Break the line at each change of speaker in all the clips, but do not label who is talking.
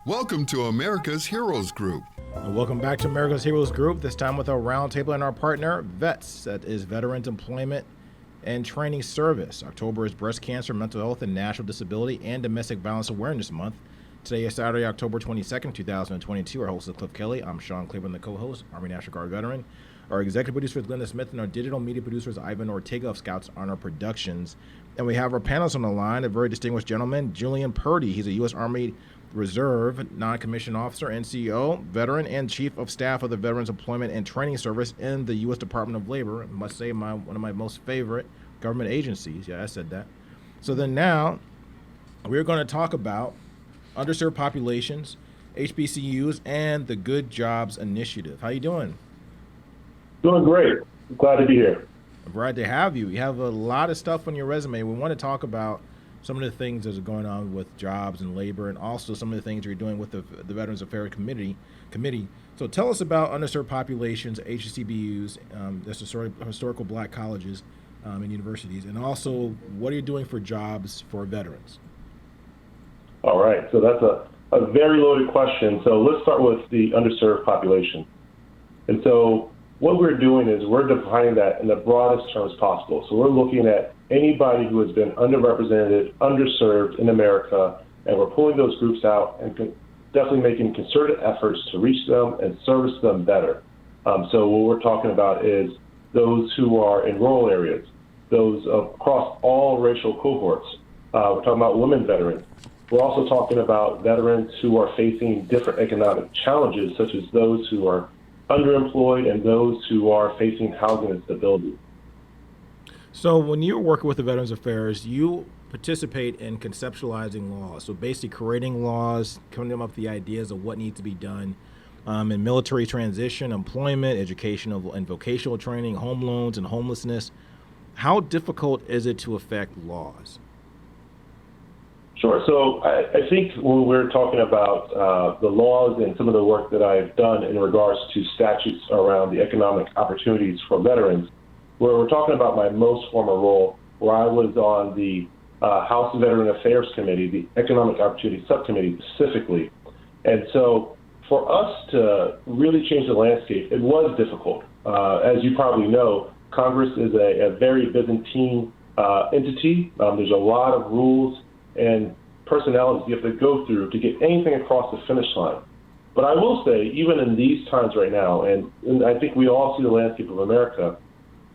Welcome to America's Heroes Group.
And welcome back to America's Heroes Group, this time with our roundtable and our partner, VETS, that is Veterans Employment and Training Service. October is Breast Cancer, Mental Health, and National Disability and Domestic Violence Awareness Month. Today is Saturday, October 22nd, 2022. Our host is Kelley. I'm Sean Claiborne, the co-host, Army National Guard veteran. Our executive producer is Glenda Smith, and our digital media producer is Ivan Ortega of Scouts Honor Productions. And we have our panelists on the line, a very distinguished gentleman, Julian Purdy. He's a U.S. Army Reserve non-commissioned officer, NCO, veteran, and chief of staff of the Veterans Employment and Training Service in the U.S. Department of Labor. I must say, one of my most favorite government agencies. Yeah, I said that. So then now we're going to talk about underserved populations, HBCUs, and the Good Jobs Initiative. How you doing?
Doing great. Glad to be here.
I'm glad to have you. You have a lot of stuff on your resume. We want to talk about some of the things that are going on with jobs and labor, and also some of the things you're doing with the Veterans Affairs Committee. So tell us about underserved populations, HBCUs, that's historical black colleges and universities, and also what are you doing for jobs for veterans?
All right, so that's a very loaded question. So let's start with the underserved population. And so what we're doing is we're defining that in the broadest terms possible. So we're looking at anybody who has been underrepresented, underserved in America, and we're pulling those groups out and definitely making concerted efforts to reach them and service them better. So what we're talking about is those who are in rural areas, those across all racial cohorts. We're talking about women veterans. We're also talking about veterans who are facing different economic challenges, such as those who are underemployed and those who are facing housing instability.
So when you're working with the Veterans Affairs, you participate in conceptualizing laws. So basically creating laws, coming up with the ideas of what needs to be done in military transition, employment, educational and vocational training, home loans, and homelessness. How difficult is it to affect laws?
Sure. So I think when we're talking about the laws and some of the work that I've done in regards to statutes around the economic opportunities for veterans, where we're talking about my most former role, where I was on the House Veteran Affairs Committee, the Economic Opportunity Subcommittee specifically. And so for us to really change the landscape, it was difficult. As you probably know, Congress is a very Byzantine entity. There's a lot of rules and personalities you have to go through to get anything across the finish line. But I will say, even in these times right now, and I think we all see the landscape of America,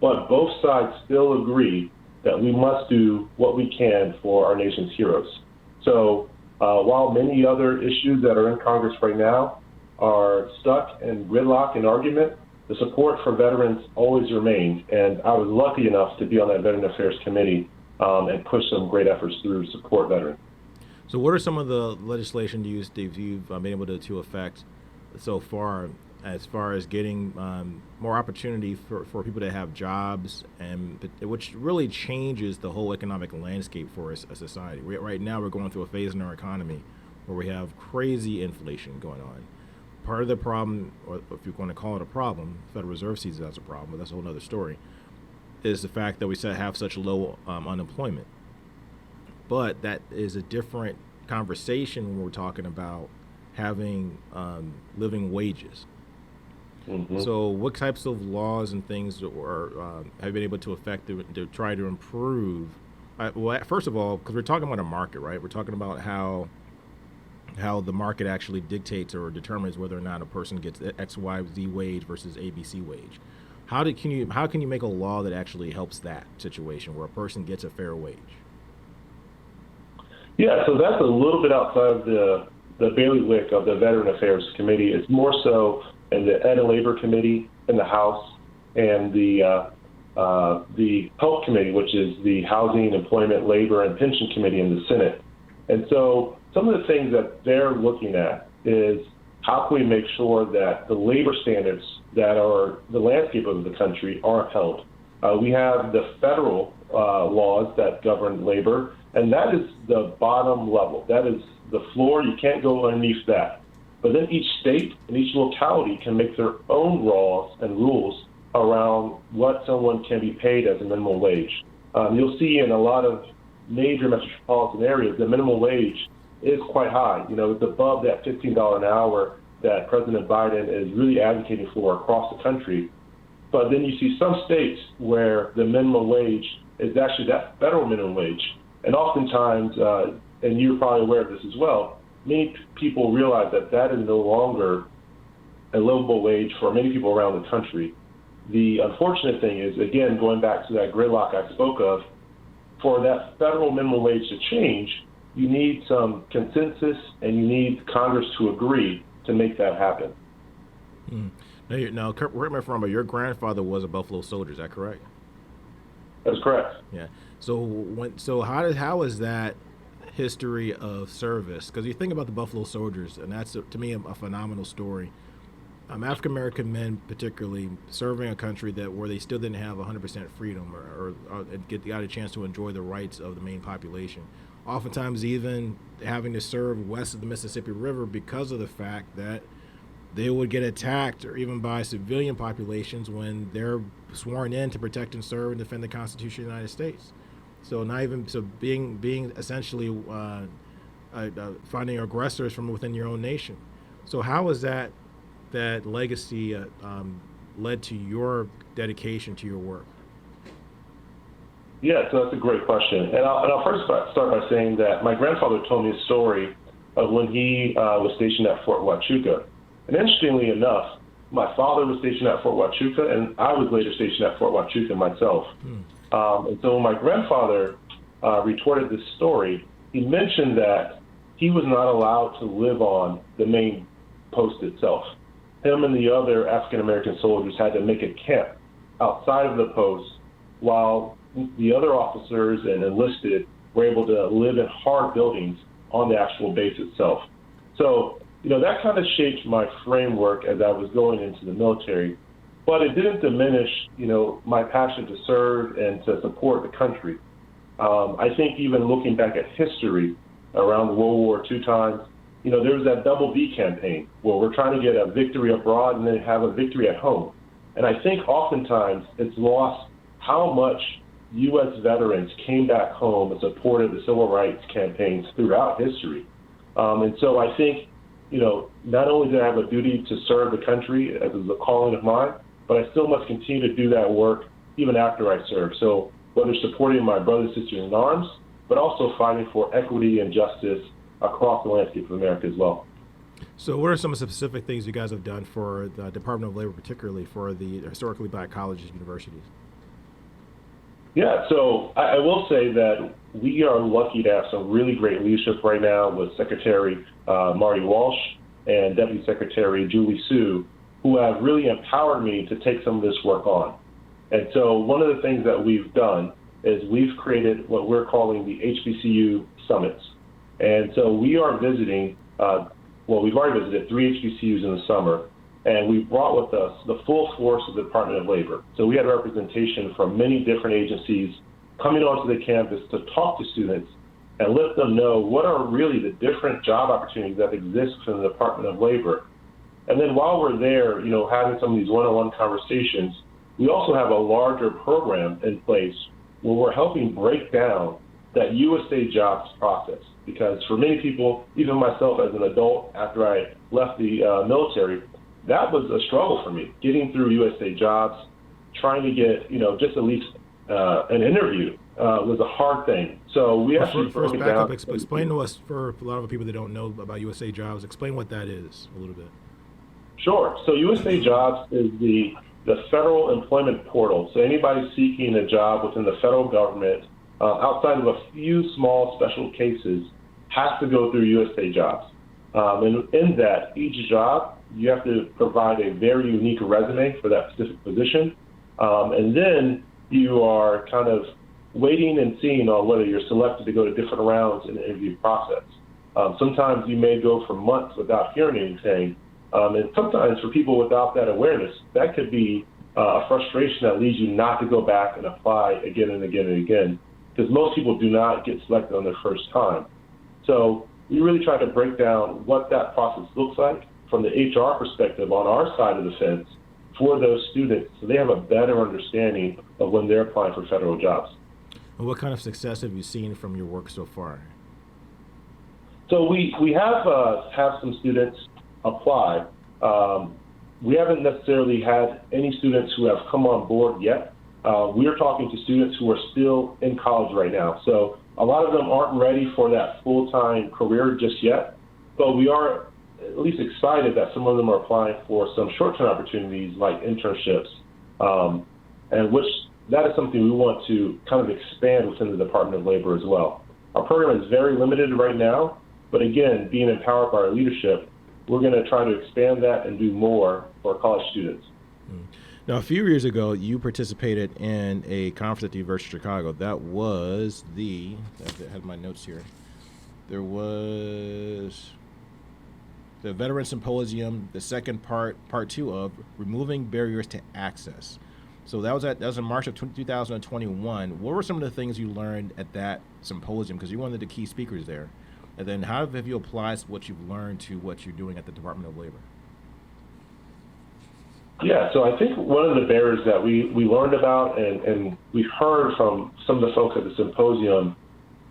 but both sides still agree that we must do what we can for our nation's heroes. So while many other issues that are in Congress right now are stuck in gridlock and argument, the support for veterans always remains. And I was lucky enough to be on that Veteran Affairs Committee and push some great efforts through to support veterans.
So what are some of the legislation you've been able to affect so far as getting more opportunity for people to have jobs, and which really changes the whole economic landscape for a society? Right now we're going through a phase in our economy where we have crazy inflation going on. Part of the problem, or if you're going to call it a problem, the Federal Reserve sees it as a problem, but that's a whole other story, is the fact that we have such low unemployment. But that is a different conversation when we're talking about having living wages. Mm-hmm. So what types of laws and things have you been able to affect to try to improve? Well, first of all, because we're talking about a market, right? We're talking about how the market actually dictates or determines whether or not a person gets X, Y, Z wage versus ABC wage. How can you make a law that actually helps that situation where a person gets a fair wage?
Yeah, so that's a little bit outside of the bailiwick of the Veteran Affairs Committee. It's more so in the Ed and Labor Committee in the House and the Health Committee, which is the Housing, Employment, Labor, and Pension Committee in the Senate. And so some of the things that they're looking at is how can we make sure that the labor standards that are the landscape of the country are upheld. We have the federal laws that govern labor, and that is the bottom level. That is the floor. You can't go underneath that. But then each state and each locality can make their own laws and rules around what someone can be paid as a minimum wage. You'll see in a lot of major metropolitan areas, the minimum wage is quite high. It's above that $15 an hour that President Biden is really advocating for across the country. But then you see some states where the minimum wage is actually that federal minimum wage. And oftentimes, and you're probably aware of this as well, many people realize that that is no longer a livable wage for many people around the country. The unfortunate thing is, again, going back to that gridlock I spoke of, for that federal minimum wage to change, you need some consensus and you need Congress to agree to make that happen.
Now, correct me if I'm wrong, but your grandfather was a Buffalo Soldier, is that correct?
That's correct.
Yeah. So how is that history of service? Because you think about the Buffalo Soldiers, and that's to me a phenomenal story. African American men, particularly, serving a country where they still didn't have 100% freedom or got a chance to enjoy the rights of the main population. Oftentimes, even having to serve west of the Mississippi River because of the fact that they would get attacked or even by civilian populations when they're sworn in to protect and serve and defend the Constitution of the United States. Being essentially finding aggressors from within your own nation. So how is that legacy led to your dedication to your work?
Yeah, so that's a great question. And I'll first start by saying that my grandfather told me a story of when he was stationed at Fort Huachuca. And interestingly enough, my father was stationed at Fort Huachuca, and I was later stationed at Fort Huachuca myself. And so when my grandfather retorted this story, he mentioned that he was not allowed to live on the main post itself. Him and the other African-American soldiers had to make a camp outside of the post while the other officers and enlisted were able to live in hard buildings on the actual base itself. So, that kind of shaped my framework as I was going into the military, but it didn't diminish, my passion to serve and to support the country. I think even looking back at history around the World War II times, there was that double V campaign where we're trying to get a victory abroad and then have a victory at home. And I think oftentimes it's lost how much U.S. veterans came back home and supported the civil rights campaigns throughout history. And so I think, not only do I have a duty to serve the country as is a calling of mine, but I still must continue to do that work even after I serve. So whether supporting my brothers and sisters in arms, but also fighting for equity and justice across the landscape of America as well.
So what are some specific things you guys have done for the Department of Labor, particularly for the historically black colleges and universities?
Yeah, so I will say that we are lucky to have some really great leadership right now with Secretary Marty Walsh and Deputy Secretary Julie Sue, who have really empowered me to take some of this work on. And so one of the things that we've done is we've created what we're calling the HBCU Summits. And so we are visiting, we've already visited 3 HBCUs in the summer, and we brought with us the full force of the Department of Labor. So we had representation from many different agencies coming onto the campus to talk to students and let them know what are really the different job opportunities that exist within the Department of Labor. And then while we're there, having some of these one-on-one conversations, we also have a larger program in place where we're helping break down that USA jobs process. Because for many people, even myself as an adult, after I left the military, that was a struggle for me, getting through USA jobs, trying to get, just at least an interview was a hard thing. So we actually broke it down.
Explain to us, for a lot of people that don't know about USA jobs, explain what that is a little bit.
Sure. So USA Jobs is the federal employment portal. So anybody seeking a job within the federal government, outside of a few small special cases, has to go through USA Jobs. And in that, each job, you have to provide a very unique resume for that specific position. And then you are kind of waiting and seeing on whether you're selected to go to different rounds in the interview process. Sometimes you may go for months without hearing anything. And sometimes for people without that awareness, that could be a frustration that leads you not to go back and apply again and again and again, because most people do not get selected on their first time. So we really try to break down what that process looks like from the HR perspective on our side of the fence for those students, so they have a better understanding of when they're applying for federal jobs.
And what kind of success have you seen from your work so far?
So we have some students apply. We haven't necessarily had any students who have come on board yet. We are talking to students who are still in college right now. So a lot of them aren't ready for that full-time career just yet, but we are at least excited that some of them are applying for some short-term opportunities like internships, and which that is something we want to kind of expand within the Department of Labor as well. Our program is very limited right now, but again, being empowered by our leadership, we're going to try to expand that and do more for college students.
Now, a few years ago, you participated in a conference at the University of Chicago. That was I had my notes here. There was the Veteran Symposium, the second part 2 of Removing Barriers to Access. So that was in March of 2021. What were some of the things you learned at that symposium? Because you're one of the key speakers there. And then how have you applied what you've learned to what you're doing at the Department of Labor?
Yeah, so I think one of the barriers that we learned about and we heard from some of the folks at the symposium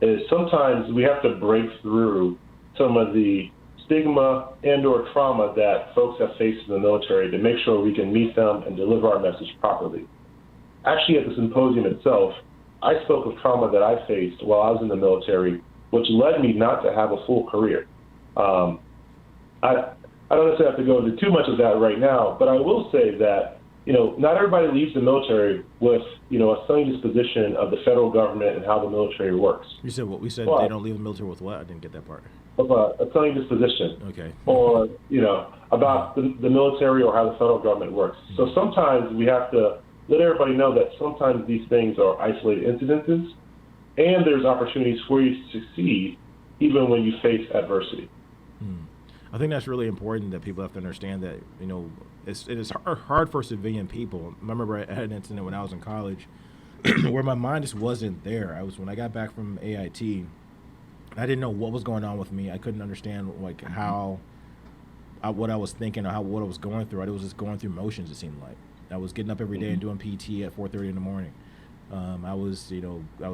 is sometimes we have to break through some of the stigma and or trauma that folks have faced in the military to make sure we can meet them and deliver our message properly. Actually, at the symposium itself, I spoke of trauma that I faced while I was in the military, which led me not to have a full career. I don't necessarily have to go into too much of that right now, but I will say that, not everybody leaves the military with, a sunny disposition of the federal government and how the military works.
You said what? We said they don't leave the military with what? I didn't get that part.
Of a sunny disposition.
Okay.
Or, about the military or how the federal government works. So sometimes we have to let everybody know that sometimes these things are isolated incidences, and there's opportunities for you to succeed even when you face adversity.
I think that's really important that people have to understand that, it is hard for civilian people. I remember I had an incident when I was in college where my mind just wasn't there. When I got back from AIT, I didn't know what was going on with me. I couldn't understand what I was thinking or what I was going through. I was just going through motions, it seemed like. I was getting up every day and doing PT at 4:30 in the morning. I was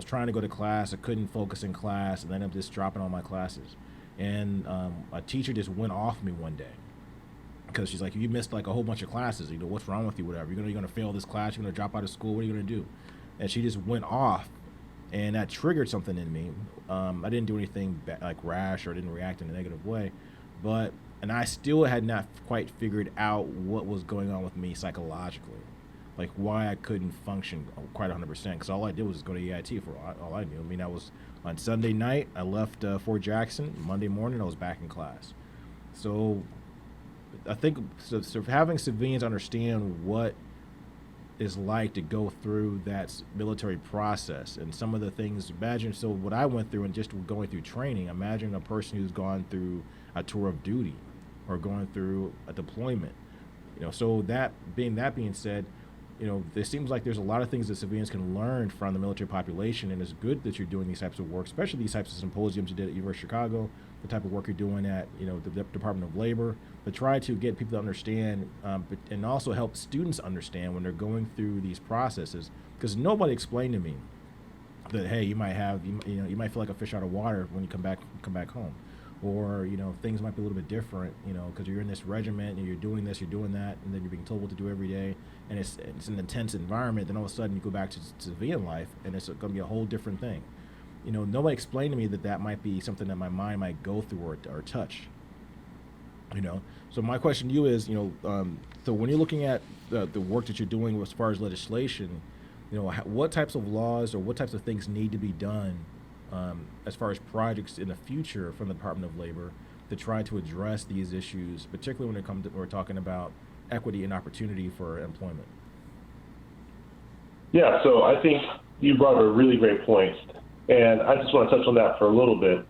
trying to go to class. I couldn't focus in class, and then I'm just dropping all my classes. And a teacher just went off me one day because she's like, you missed like a whole bunch of classes. What's wrong with you? Whatever. You're gonna fail this class. You're gonna drop out of school. What are you gonna do? And she just went off, and that triggered something in me. I didn't do anything like rash or didn't react in a negative way, and I still had not quite figured out what was going on with me psychologically, like why I couldn't function quite 100%. Because all I did was just go to EIT for all I knew. I mean, I was on Sunday night, I left Fort Jackson. Monday morning, I was back in class. So I think so having civilians understand what it's like to go through that military process and some of the things, so what I went through and just going through training, imagine a person who's gone through a tour of duty or going through a deployment. So that being said, there seems like there's a lot of things that civilians can learn from the military population, and it's good that you're doing these types of work, especially these types of symposiums you did at University of Chicago, the type of work you're doing at the Department of Labor, but try to get people to understand and also help students understand when they're going through these processes, because nobody explained to me that, hey, you might feel like a fish out of water when you come back home. Or, things might be a little bit different, because you're in this regiment and you're doing this, you're doing that, and then you're being told what to do every day, and it's an intense environment. Then all of a sudden you go back to civilian life, and it's going to be a whole different thing. Nobody explained to me that might be something that my mind might go through or touch. So my question to you is, so when you're looking at the work that you're doing as far as legislation, what types of laws or what types of things need to be done as far as projects in the future from the Department of Labor to try to address these issues, particularly when we're talking about equity and opportunity for employment? Yeah,
so I think you brought up a really great point, and I just want to touch on that for a little bit.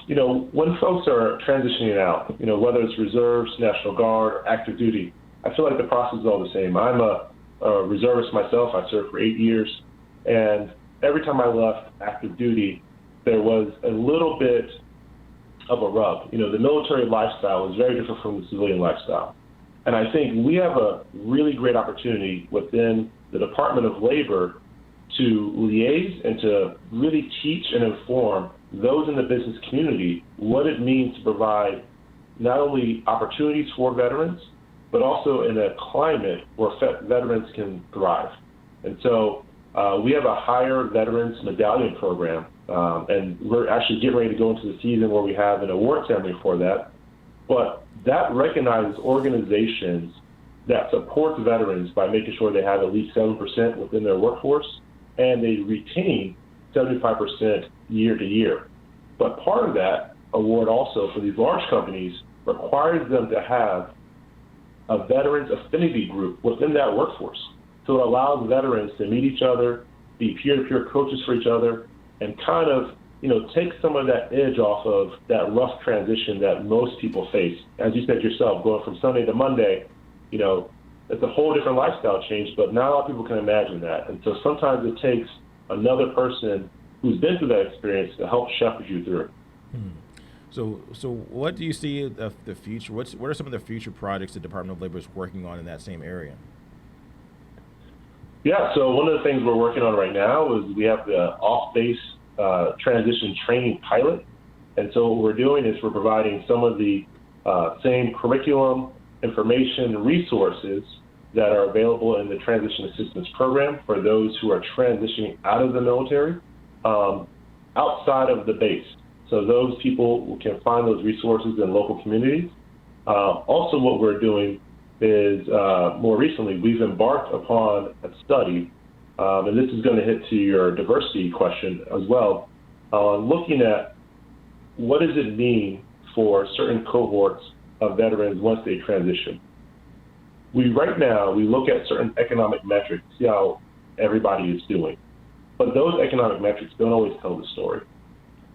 When folks are transitioning out, whether it's reserves, National Guard, active duty, I feel like the process is all the same. I'm a reservist myself. I served for 8 years, and every time I left active duty, there was a little bit of a rub. The military lifestyle is very different from the civilian lifestyle. And I think we have a really great opportunity within the Department of Labor to liaise and to really teach and inform those in the business community what it means to provide not only opportunities for veterans, but also in a climate where veterans can thrive. And so we have a higher veterans medallion program, and we're actually getting ready to go into the season where we have an award ceremony for that. But that recognizes organizations that support veterans by making sure they have at least 7% within their workforce, and they retain 75% year to year. But part of that award also for these large companies requires them to have a veterans affinity group within that workforce. So it allows veterans to meet each other, be peer-to-peer coaches for each other, and kind of, take some of that edge off of that rough transition that most people face. As you said yourself, going from Sunday to Monday, it's a whole different lifestyle change, but not a lot of people can imagine that. And so sometimes it takes another person who's been through that experience to help shepherd you through it.
So what do you see of the future? What are some of the future projects the Department of Labor is working on in that same area?
Yeah, so one of the things we're working on right now is we have the off-base transition training pilot. And so what we're doing is we're providing some of the same curriculum, information, resources that are available in the transition assistance program for those who are transitioning out of the military outside of the base. So those people can find those resources in local communities. Also, what we're doing is more recently, we've embarked upon a study, and this is going to hit to your diversity question as well, looking at what does it mean for certain cohorts of veterans once they transition. Right now, we look at certain economic metrics, see how everybody is doing. But those economic metrics don't always tell the story.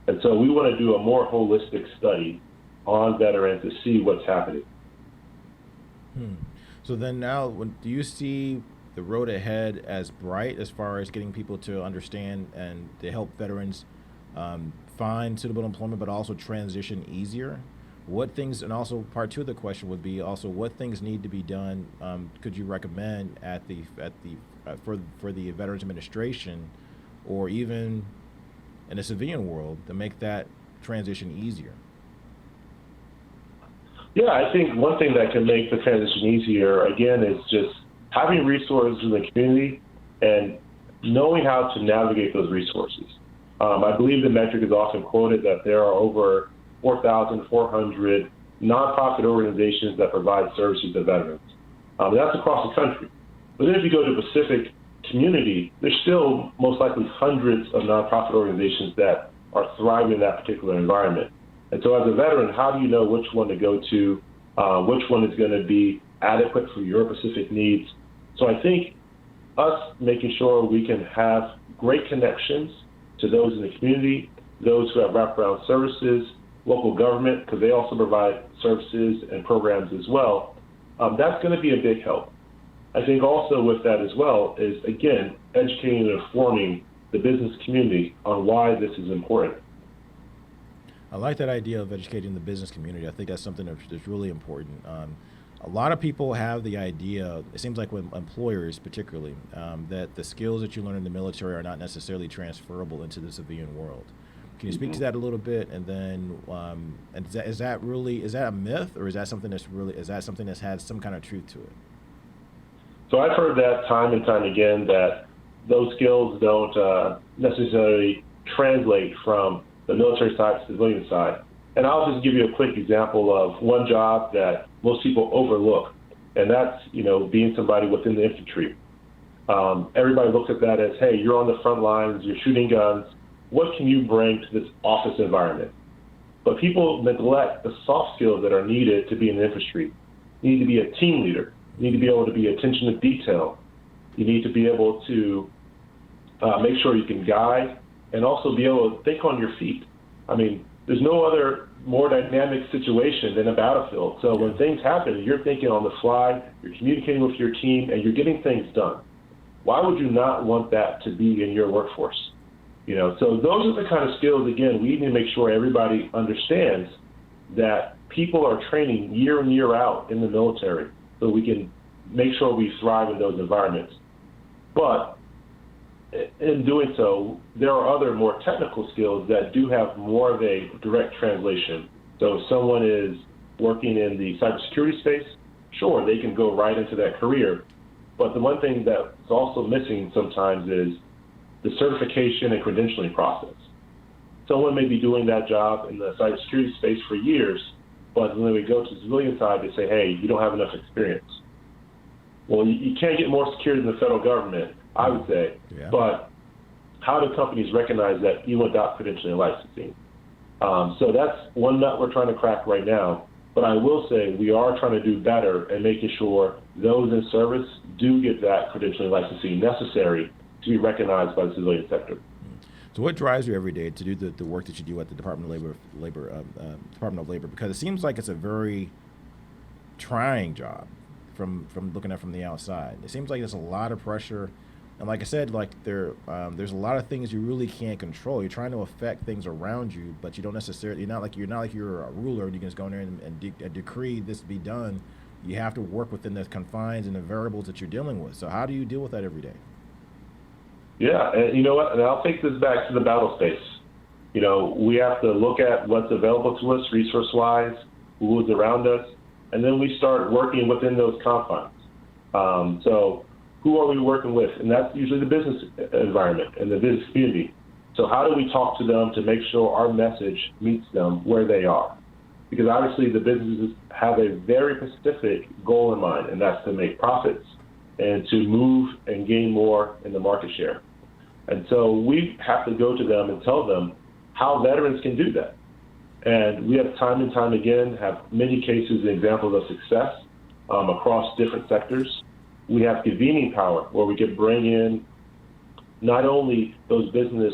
And so we want to do a more holistic study on veterans to see what's happening.
So then now, do you see the road ahead as bright as far as getting people to understand and to help veterans find suitable employment, but also transition easier? What things, and also part two of the question would be also what things need to be done? Could you recommend for the Veterans Administration, or even in the civilian world, to make that transition easier?
Yeah, I think one thing that can make the transition easier, again, is just having resources in the community and knowing how to navigate those resources. I believe the metric is often quoted that there are over 4,400 nonprofit organizations that provide services to veterans. That's across the country. But then if you go to Pacific community, there's still most likely hundreds of nonprofit organizations that are thriving in that particular environment. And so as a veteran, how do you know which one to go to, which one is going to be adequate for your specific needs? So I think us making sure we can have great connections to those in the community, those who have wraparound services, local government, because they also provide services and programs as well, that's going to be a big help. I think also with that as well is, again, educating and informing the business community on why this is important.
I like that idea of educating the business community. I think that's something that's really important. A lot of people have the idea, it seems like with employers particularly, that the skills that you learn in the military are not necessarily transferable into the civilian world. Can you speak to that a little bit? And then, is that a myth, or is that something that's had some kind of truth to it?
So I've heard that time and time again, that those skills don't necessarily translate from the military side to the civilian side. And I'll just give you a quick example of one job that most people overlook, and that's being somebody within the infantry. Everybody looks at that as, hey, you're on the front lines, you're shooting guns. What can you bring to this office environment? But people neglect the soft skills that are needed to be in the infantry. You need to be a team leader. You need to be able to be attention to detail. You need to be able to make sure you can guide and also be able to think on your feet. I mean, there's no other more dynamic situation than a battlefield. So when things happen, you're thinking on the fly, you're communicating with your team, and you're getting things done. Why would you not want that to be in your workforce? So those are the kind of skills, again, we need to make sure everybody understands that people are training year in, year out in the military so we can make sure we thrive in those environments. But in doing so, there are other more technical skills that do have more of a direct translation. So if someone is working in the cybersecurity space, sure, they can go right into that career. But the one thing that's also missing sometimes is the certification and credentialing process. Someone may be doing that job in the cybersecurity space for years, but when we go to the civilian side, they say, hey, you don't have enough experience. Well, you can't get more secure than the federal government, I would say.
Yeah.
But how do companies recognize that even without credentialing and licensing? So that's one nut we're trying to crack right now. But I will say we are trying to do better and making sure those in service do get that credentialing and licensing necessary to be recognized by the civilian sector.
So what drives you every day to do the work that you do at the Department of Labor? Because it seems like it's a very trying job from looking at from the outside. It seems like there's a lot of pressure. And like I said, like there's a lot of things you really can't control. You're trying to affect things around you, but you don't necessarily. You're not like you're a ruler and you can just go in there and decree this to be done. You have to work within the confines and the variables that you're dealing with. So how do you deal with that every day?
Yeah, and you know what? And I'll take this back to the battle space. You know, we have to look at what's available to us, resource-wise, who is around us, and then we start working within those confines. So who are we working with? And that's usually the business environment and the business community. So how do we talk to them to make sure our message meets them where they are? Because obviously the businesses have a very specific goal in mind, and that's to make profits and to move and gain more in the market share. And so we have to go to them and tell them how veterans can do that. And we have time and time again have many cases and examples of success across different sectors. We have convening power where we can bring in not only those business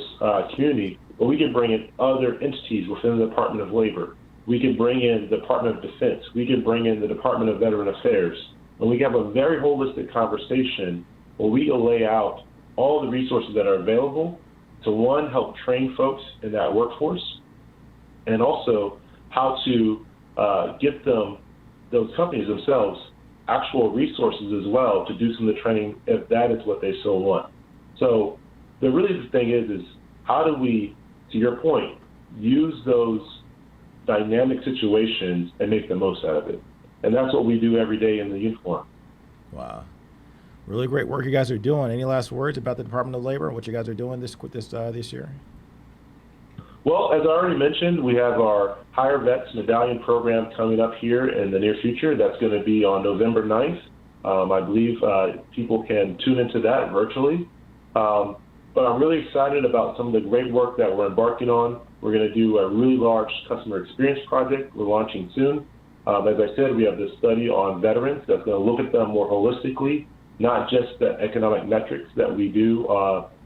community, but we can bring in other entities within the Department of Labor. We can bring in the Department of Defense. We can bring in the Department of Veteran Affairs. And we have a very holistic conversation where we lay out all the resources that are available to, one, help train folks in that workforce, and also how to get them, those companies themselves, actual resources as well to do some of the training if that is what they so want. So the thing is how do we, to your point, use those dynamic situations and make the most out of it? And that's what we do every day in the uniform.
Wow. Really great work you guys are doing. Any last words about the Department of Labor and what you guys are doing this year?
Well, as I already mentioned, we have our Hire Vets Medallion program coming up here in the near future. That's going to be on November 9th. I believe people can tune into that virtually. But I'm really excited about some of the great work that we're embarking on. We're going to do a really large customer experience project we're launching soon. As I said, we have this study on veterans that's going to look at them more holistically, not just the economic metrics that we do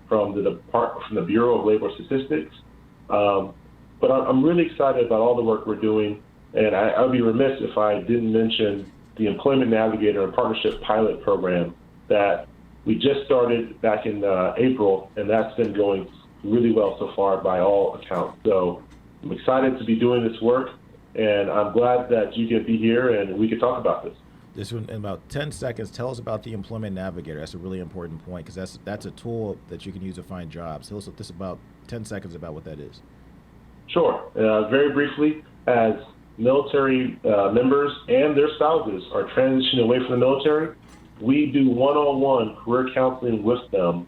from the Bureau of Labor Statistics. But I'm really excited about all the work we're doing, and I would be remiss if I didn't mention the Employment Navigator and Partnership Pilot Program that we just started back in April, and that's been going really well so far by all accounts. So I'm excited to be doing this work, and I'm glad that you can be here and we can talk about this.
This one, in about 10 seconds, tell us about the Employment Navigator. That's a really important point because that's a tool that you can use to find jobs. Tell us just about 10 seconds about what that is.
Sure. Very briefly, as military members and their spouses are transitioning away from the military, we do one-on-one career counseling with them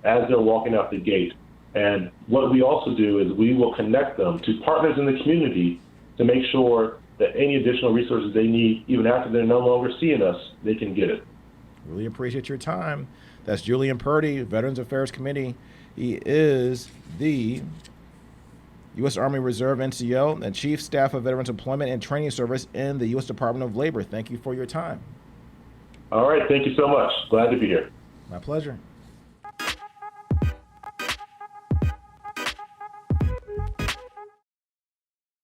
as they're walking out the gate. And what we also do is we will connect them to partners in the community to make sure that any additional resources they need, even after they're no longer seeing us, they can get it.
Really appreciate your time. That's Julian Purdy, Veterans Affairs Committee. He is the U.S. Army Reserve NCO and Chief Staff of Veterans Employment and Training Service in the U.S. Department of Labor. Thank you for your time.
All right. Thank you so much. Glad to be here.
My pleasure.